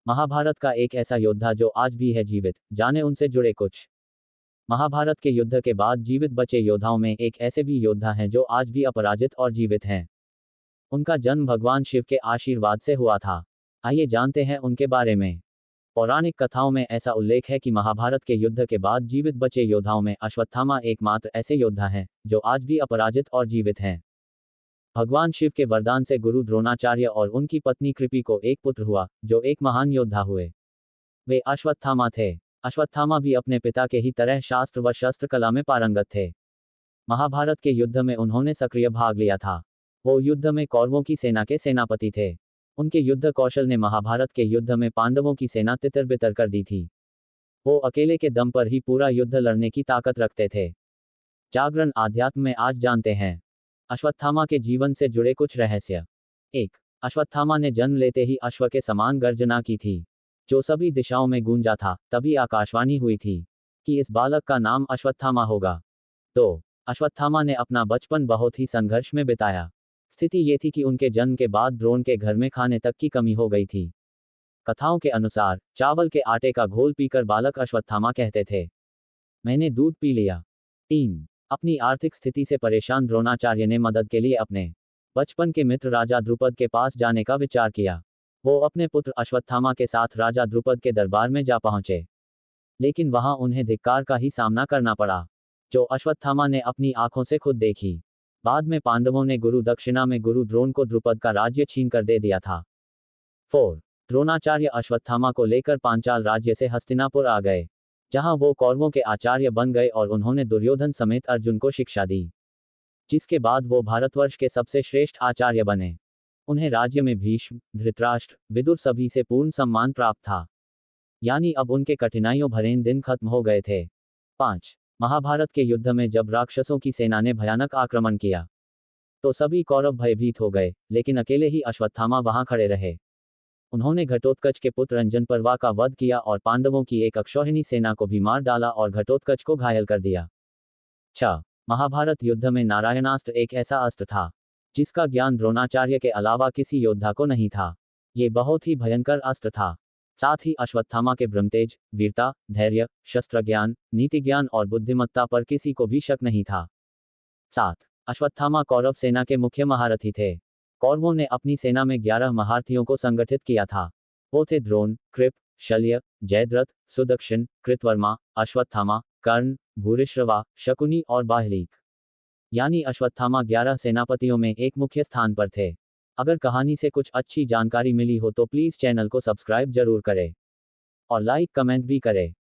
महाभारत का एक ऐसा योद्धा जो आज भी है जीवित, जाने उनसे जुड़े कुछ। महाभारत के युद्ध के बाद जीवित बचे योद्धाओं में एक ऐसे भी योद्धा हैं जो आज भी अपराजित और जीवित हैं। उनका जन्म भगवान शिव के आशीर्वाद से हुआ था। आइए जानते हैं उनके बारे में। पौराणिक कथाओं में ऐसा उल्लेख है कि महाभारत के युद्ध के बाद जीवित बचे योद्धाओं में अश्वत्थामा एकमात्र ऐसे योद्धा हैं जो आज भी अपराजित और जीवित हैं। भगवान शिव के वरदान से गुरु द्रोणाचार्य और उनकी पत्नी कृपि को एक पुत्र हुआ जो एक महान योद्धा हुए। वे अश्वत्थामा थे। अश्वत्थामा भी अपने पिता के ही तरह शास्त्र व शस्त्र कला में पारंगत थे। महाभारत के युद्ध में उन्होंने सक्रिय भाग लिया था। वो युद्ध में कौरवों की सेना के सेनापति थे। उनके युद्ध कौशल ने महाभारत के युद्ध में पांडवों की सेना तितर-बितर कर दी थी। वो अकेले के दम पर ही पूरा युद्ध लड़ने की ताकत रखते थे। जागरण आध्यात्म में आज जानते हैं अश्वत्थामा के जीवन से जुड़े कुछ रहस्य। 1. अश्वत्थामा ने जन्म लेते ही अश्व के समान गर्जना की थी, जो सभी दिशाओं में गूंजा था। तभी आकाशवाणी हुई थी कि इस बालक का नाम अश्वत्थामा होगा। 2. अश्वत्थामा ने अपना बचपन बहुत ही संघर्ष में बिताया। स्थिति ये थी कि उनके जन्म के बाद द्रोण के घर में खाने तक की कमी हो गई थी। कथाओं के अनुसार चावल के आटे का घोल पीकर बालक अश्वत्थामा कहते थे, मैंने दूध पी लिया। 3. अपनी आर्थिक स्थिति से परेशान द्रोणाचार्य ने मदद के लिए अपने बचपन के मित्र राजा द्रुपद के पास जाने का विचार किया। वो अपने पुत्र अश्वत्थामा के साथ राजा द्रुपद के दरबार में जा पहुंचे, लेकिन वहां उन्हें धिक्कार का ही सामना करना पड़ा, जो अश्वत्थामा ने अपनी आंखों से खुद देखी। बाद में पांडवों ने गुरु दक्षिणा में गुरु द्रोण को द्रुपद का राज्य छीन कर दे दिया था। 4. द्रोणाचार्य अश्वत्थामा को लेकर पांचाल राज्य से हस्तिनापुर आ गए, जहां वो कौरवों के आचार्य बन गए और उन्होंने दुर्योधन समेत अर्जुन को शिक्षा दी, जिसके बाद वो भारतवर्ष के सबसे श्रेष्ठ आचार्य बने। उन्हें राज्य में भीष्म, धृतराष्ट्र, विदुर सभी से पूर्ण सम्मान प्राप्त था। यानी अब उनके कठिनाइयों भरे दिन खत्म हो गए थे। 5. महाभारत के युद्ध में जब राक्षसों की सेना ने भयानक आक्रमण किया, तो सभी कौरव भयभीत हो गए, लेकिन अकेले ही अश्वत्थामा वहां खड़े रहे। उन्होंने घटोत्कच के पुत्र अंजन पर्वा का वध किया और पांडवों की एक अक्षौहिणी सेना को भी मार डाला और घटोत्कच को घायल कर दिया। 6. महाभारत युद्ध में नारायणास्त्र एक ऐसा अस्त्र था जिसका ज्ञान द्रोणाचार्य के अलावा किसी योद्धा को नहीं था। ये बहुत ही भयंकर अस्त्र था। साथ ही अश्वत्थामा के ब्रह्मतेज, वीरता, धैर्य, शस्त्र ज्ञान, नीति ज्ञान और बुद्धिमत्ता पर किसी को भी शक नहीं था। 7. अश्वत्थामा कौरव सेना के मुख्य महारथी थे। कौरवों ने अपनी सेना में 11 महारथियों को संगठित किया था। वो थे द्रोण, कृप, शल्य, जयद्रथ, सुदक्षिण, कृतवर्मा, अश्वत्थामा, कर्ण, भूरिश्रवा, शकुनी और बाह्लिक। यानी अश्वत्थामा 11 सेनापतियों में एक मुख्य स्थान पर थे। अगर कहानी से कुछ अच्छी जानकारी मिली हो तो प्लीज़ चैनल को सब्सक्राइब जरूर करें और लाइक कमेंट भी करें।